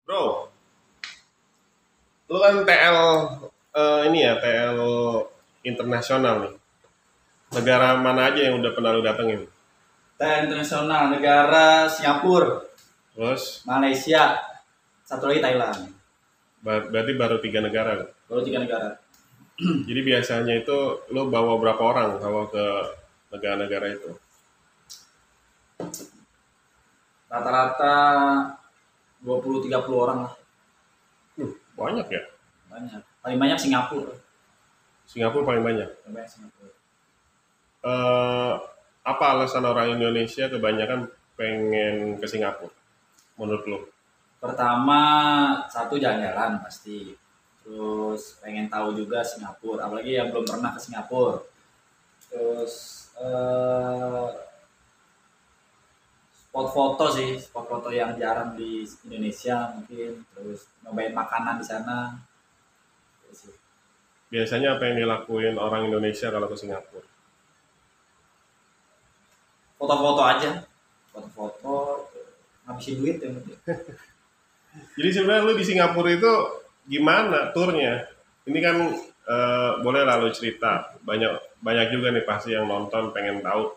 Bro, lu kan TL ini ya, TL internasional nih. Negara mana aja yang udah pernah lu datengin? TN internasional negara Singapura, Terus Malaysia, satu lagi Thailand. berarti baru 3 negara kan? Baru 3 negara. Jadi biasanya itu lu bawa berapa orang kalau ke negara-negara itu? Rata-rata 20-30 orang lah. Banyak ya? Banyak. Paling banyak Singapura. Singapura paling banyak. Paling banyak Singapura. Eh, Apa alasan orang Indonesia kebanyakan pengen ke Singapura menurut lu? Pertama, satu jalan-jalan pasti. Terus pengen tahu juga Singapura, apalagi yang belum pernah ke Singapura. Terus spot foto sih, spot foto yang jarang di Indonesia mungkin. Terus nyobain makanan di sana. Terus sih. Biasanya apa yang dilakuin orang Indonesia kalau ke Singapura? Foto-foto aja, foto-foto, ngabisin duit yang penting. Jadi sebenarnya lu di Singapura itu gimana turnya? Ini kan boleh lalu cerita. Banyak banyak juga nih pasti yang nonton pengen tahu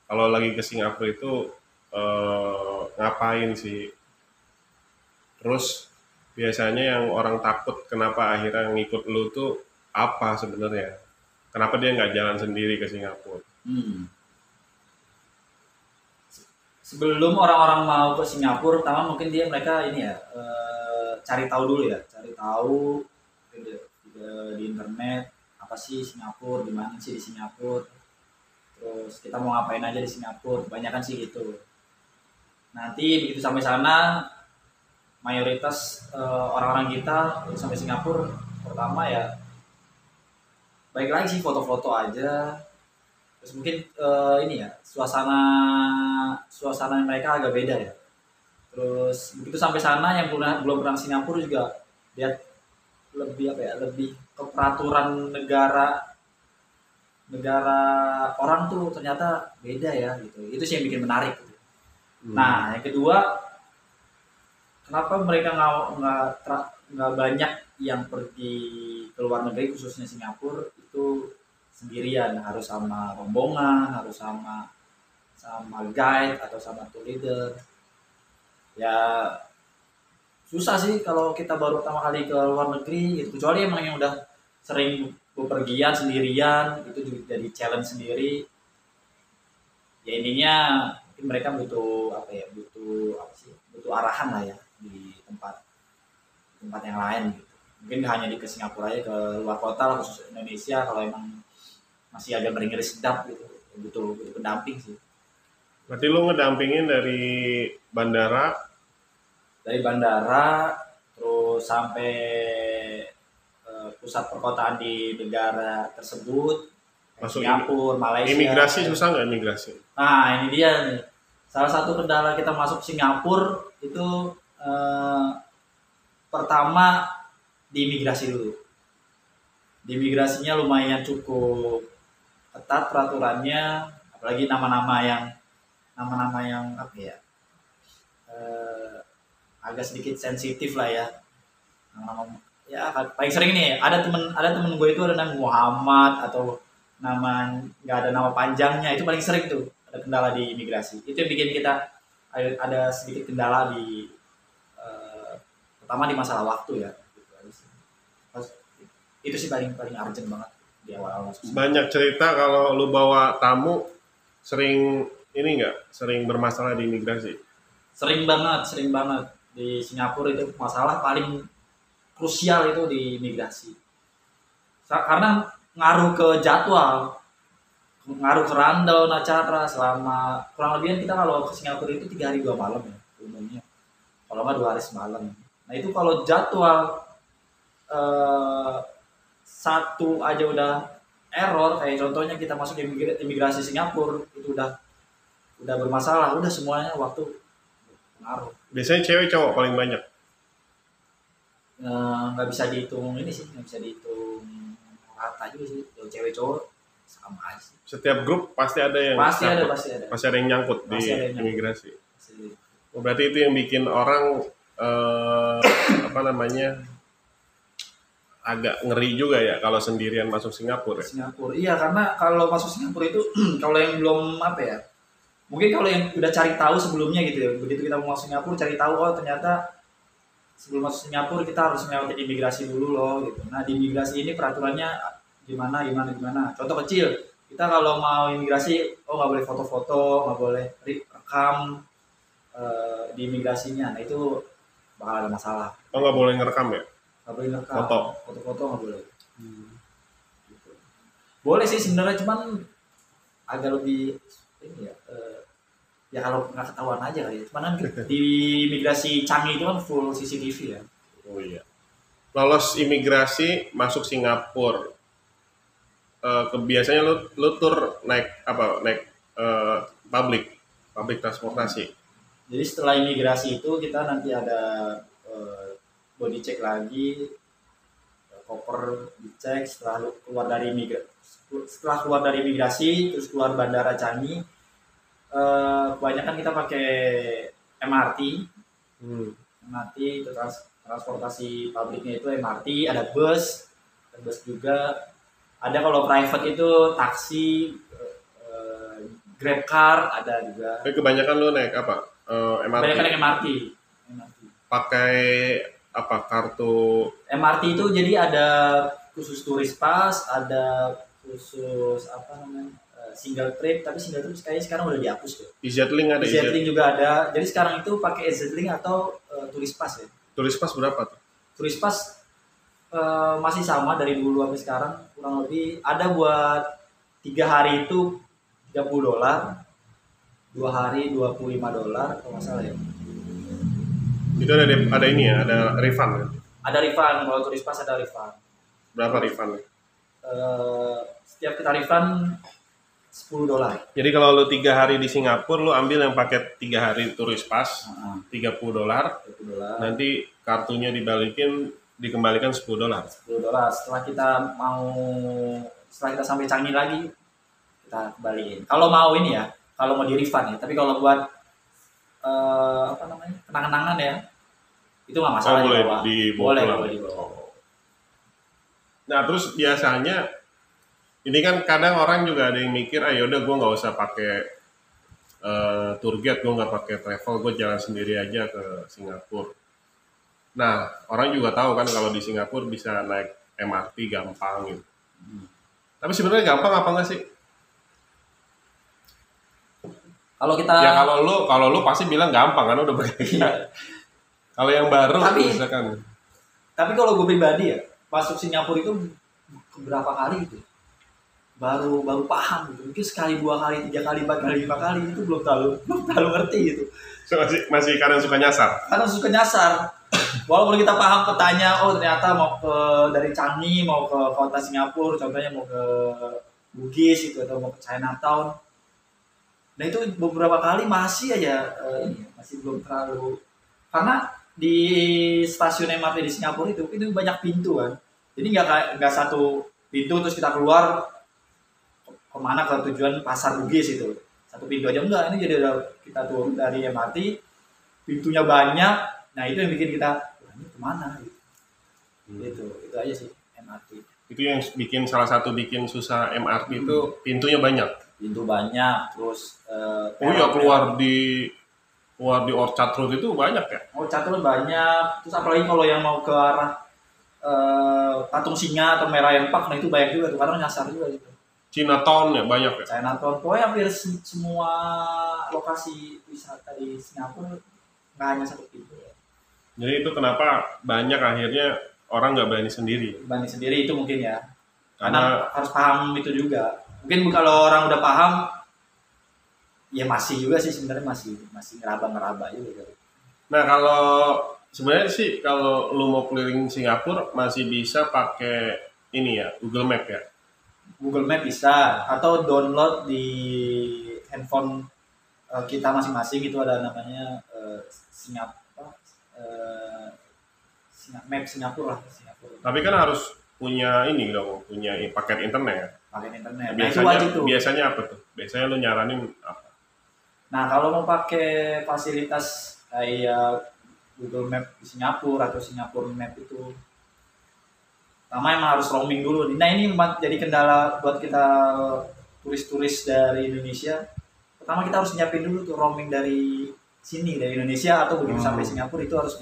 kalau lagi ke Singapura itu ngapain sih? Terus biasanya yang orang takut kenapa akhirnya ngikut lu tuh apa sebenarnya? Kenapa dia nggak jalan sendiri ke Singapura? Hmm. Sebelum orang-orang mau ke Singapura, pertama mungkin mereka ini ya cari tahu dulu ya, cari tahu di internet apa sih Singapura, gimana sih di Singapura, terus kita mau ngapain aja di Singapura, kebanyakan sih gitu. Nanti begitu sampai sana, mayoritas orang-orang kita sampai Singapura, pertama ya baik lagi sih foto-foto aja. Terus mungkin ini ya suasana mereka agak beda ya. Terus begitu sampai sana yang belum pernah Singapura juga lihat lebih apa ya, lebih ke peraturan negara negara orang tuh ternyata beda ya gitu. Itu sih yang bikin menarik. Gitu. Nah yang kedua, kenapa mereka nggak banyak yang pergi ke luar negeri khususnya Singapura itu sendirian, harus sama rombongan, harus sama guide atau sama tour leader. Ya susah sih kalau kita baru pertama kali ke luar negeri gitu. Kecuali emang yang udah sering bepergian sendirian itu juga jadi challenge sendiri. Ya intinya mungkin mereka butuh apa ya, butuh arahan lah ya di tempat yang lain gitu. Mungkin nggak hanya ke Singapura aja, ke luar kota lah, khusus Indonesia kalau emang masih agak ngeri sedap gitu, butuh pendamping sih. Berarti lu ngedampingin dari bandara Terus sampai pusat perkotaan di negara tersebut, masuk Singapura, Malaysia. imigrasi susah nggak imigrasi? Nah ini dia nih, salah satu kendala kita masuk Singapura itu pertama di imigrasi dulu. Di imigrasinya lumayan cukup ketat peraturannya, apalagi nama-nama yang apa ya, agak sedikit sensitif lah ya. Nama ya paling sering nih ada temen gue itu ada nama Muhammad atau nggak ada nama panjangnya, itu paling sering tuh ada kendala di imigrasi. Itu yang bikin kita ada sedikit kendala di pertama di masalah waktu ya. Itu sih paling urgent banget di awal-awal. Banyak cerita kalau lu bawa tamu sering ini nggak sering bermasalah di imigrasi? Sering banget di Singapura itu masalah paling krusial itu di imigrasi. Karena ngaruh ke jadwal, ngaruh ke rundown acara selama kurang lebih kita kalau ke Singapura itu 3 hari 2 malam ya umumnya. Kalau nggak 2 hari semalam. Nah itu kalau jadwal satu aja udah error, kayak contohnya kita masuk imigrasi Singapura itu udah bermasalah, udah semuanya waktu pengaruh. Biasanya cewek cowok paling banyak. Nggak bisa dihitung ini sih, nggak bisa dihitung rata juga sih. Kalau cewek cowok sama aja sih. Setiap grup pasti ada yang Pasti ada. Pasti ada yang nyangkut di Pasti ada yang nyangkut. imigrasi. Pasti. Berarti itu yang bikin orang apa namanya, agak ngeri juga ya kalau sendirian masuk Singapura. Ya? Singapura. Iya, karena kalau masuk Singapura itu kalau yang belum apa ya, mungkin kalau yang udah cari tahu sebelumnya gitu ya, begitu kita mau masuk Singapura cari tahu oh ternyata sebelum masuk Singapura kita harus melewati imigrasi dulu loh gitu. Nah di imigrasi ini peraturannya gimana. Contoh kecil, kita kalau mau imigrasi oh nggak boleh foto-foto, nggak boleh rekam di imigrasinya. Nah itu bakal ada masalah. Oh nggak boleh ngerekam ya? Nggak boleh ngerekam. Foto. Foto-foto nggak boleh. Gitu. Boleh sih sebenarnya cuman agak lebih ini ya. Ya kalau nggak ketahuan aja kali ya. Cuman kan di imigrasi Changi itu kan full CCTV ya. Oh iya. Lolos imigrasi masuk Singapura. Biasanya lu tur naik apa? Naik public transportasi. Jadi setelah imigrasi itu kita nanti ada body check lagi, koper dicek setelah keluar dari imigrasi terus keluar bandara Changi. Kebanyakan kita pakai MRT. MRT itu transportasi publiknya itu MRT, ada bus juga. Ada kalau private itu taksi, Grab car ada juga. Tapi kebanyakan lu naik apa? MRT. Kebanyakan naik MRT. Pakai apa? Kartu MRT itu jadi ada khusus turis pass, ada khusus apa namanya? Single trip, tapi single trip kayaknya sekarang udah dihapus tuh. EZ-Link ada. EZ-Link juga ada. Jadi sekarang itu pakai EZ-Link atau turis pass ya. Turis pass berapa tuh? Turis pass masih sama dari dulu sampai sekarang, kurang lebih ada buat 3 hari itu $30, 2 hari $25 kalau nggak salah ya. Itu ada ini ya, ada refund ya? Ada refund, kalau turis pass ada refund. Berapa refund? Setiap kita refund $10. Jadi kalau lu 3 hari di Singapura, lu ambil yang paket 3 hari turis pass, $30. Nanti kartunya dikembalikan $10. Setelah kita sampai Changi lagi, kita kembaliin. Kalau mau ini ya, kalau mau di refund ya. Tapi kalau buat apa namanya kenang-kenangan ya, itu nggak masalah. Boleh dibawa. Nah terus biasanya ini kan kadang orang juga ada yang mikir, yaudah gue nggak usah pakai tour guide, gue nggak pakai travel, gue jalan sendiri aja ke Singapura. Nah orang juga tahu kan kalau di Singapura bisa naik MRT gampang gitu. Tapi sebenarnya gampang apa nggak sih? Kalau kita ya kalau lu pasti bilang gampang kan udah begini. Kalau yang baru misalkan. Tapi kalau gue pribadi ya masuk Singapura itu beberapa kali gitu. Baru paham gitu. Mungkin sekali, 2 kali, 3 kali, 4 kali, 5 kali itu belum terlalu ngerti gitu. So, masih kadang suka nyasar. Walaupun kita paham petanya, oh ternyata mau dari Changi mau ke kota Singapura, contohnya mau ke Bugis itu atau mau ke Chinatown. Nah itu beberapa kali masih aja masih belum terlalu, karena di stasiun MRT di Singapura itu banyak pintu kan. Jadi nggak satu pintu terus kita keluar kemana ke tujuan pasar Bugis itu satu pintu aja, enggak. Ini jadi kita turun dari MRT, pintunya banyak. Nah itu yang bikin kita ini kemana gitu. Itu aja sih MRT. Itu yang salah satu bikin susah MRT itu pintunya banyak. Pintu banyak, terus keluar di Orchard Road itu banyak ya? Orchard Road banyak, terus apalagi kalau yang mau ke arah Patung Singa atau Merlion Park, nah itu banyak juga tuh, kadang nyasar juga gitu. Chinatown ya banyak ya? Chinatown, pokoknya hampir semua lokasi wisata di Singapura nggak hanya satu pintu ya. Jadi itu kenapa banyak akhirnya orang nggak berani sendiri? Berani sendiri itu mungkin ya, karena harus paham itu juga. Mungkin kalau orang udah paham, ya masih juga sih sebenarnya masih ngeraba juga. Nah kalau sebenarnya sih kalau lu mau keliling Singapura masih bisa pakai ini ya, Google Map ya. Google Map bisa, atau download di handphone kita masing-masing itu ada namanya Map Singapura. Tapi kan harus punya ini dong, punya paket internet. Paket internet. Biasanya apa tuh? Biasanya lu nyaranin apa? Nah kalau mau pakai fasilitas kayak Google Map di Singapura atau Singapura Map itu. Pertama emang harus roaming dulu. Nah ini jadi kendala buat kita turis-turis dari Indonesia. Pertama kita harus nyiapin dulu tuh roaming dari sini, dari Indonesia, atau begitu sampai Singapura itu harus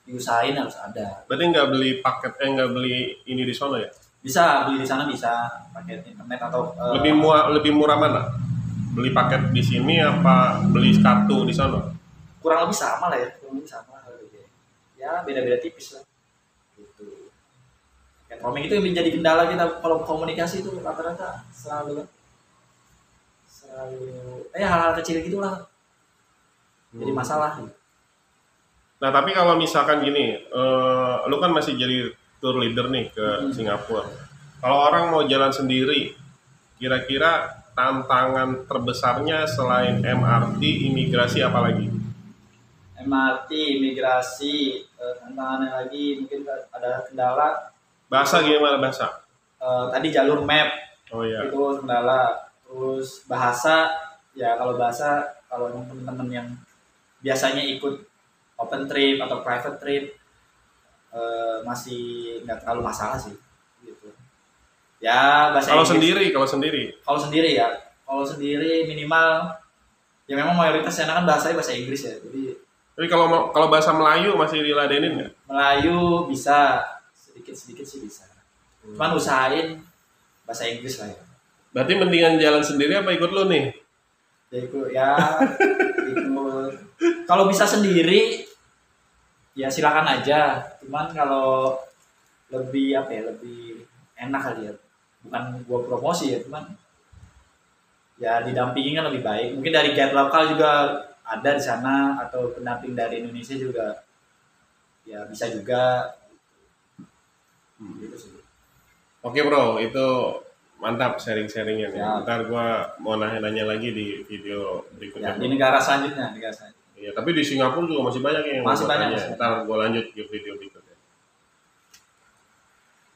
diusahain, harus ada. Berarti nggak beli paket, nggak beli ini di sana ya? Bisa beli di sana, bisa paket internet atau lebih murah mana? Beli paket di sini apa beli kartu di sana? kurang lebih sama lah ya, kurang lebih sama. Ya beda-beda tipis lah. Gitu. Paket roaming itu yang menjadi kendala kita kalau komunikasi itu rata-rata selalu hal-hal kecil gitulah jadi masalah. Nah tapi kalau misalkan gini, lu kan masih jadi tour leader nih ke Singapura. Kalau orang mau jalan sendiri, kira-kira tantangan terbesarnya selain MRT, imigrasi apa lagi? MRT, imigrasi, tantangannya lagi mungkin ada kendala. Bahasa gimana bahasa? Tadi jalur map, Iya. itu kendala. Terus bahasa, ya kalau bahasa, kalau teman-teman yang biasanya ikut open trip atau private trip masih nggak terlalu masalah sih gitu. Ya bahasa Kalau Inggris. Kalau sendiri Ya kalau sendiri minimal ya memang mayoritas enakan bahasanya bahasa Inggris ya. Tapi kalau bahasa Melayu masih diladenin nggak? Melayu bisa sedikit sih bisa. Cuman usahain bahasa Inggris lah ya. Berarti mendingan jalan sendiri apa ikut lu nih? ikut. Kalau bisa sendiri ya silakan aja, cuman kalau lebih lebih enak kali ya, bukan gua promosi ya, cuman ya didampingi kan lebih baik. Mungkin dari guide lokal juga ada di sana, atau pendamping dari Indonesia juga ya bisa juga gitu sih. Oke bro, itu mantap sharing-sharingnya nih. Ya. Ntar gua mau nanya-nanya lagi di video Ya, berikutnya. di negara selanjutnya. Iya, tapi di Singapura juga masih banyak yang Masih mau banyak, tanya. masih. Ntar gua lanjut ke video berikutnya.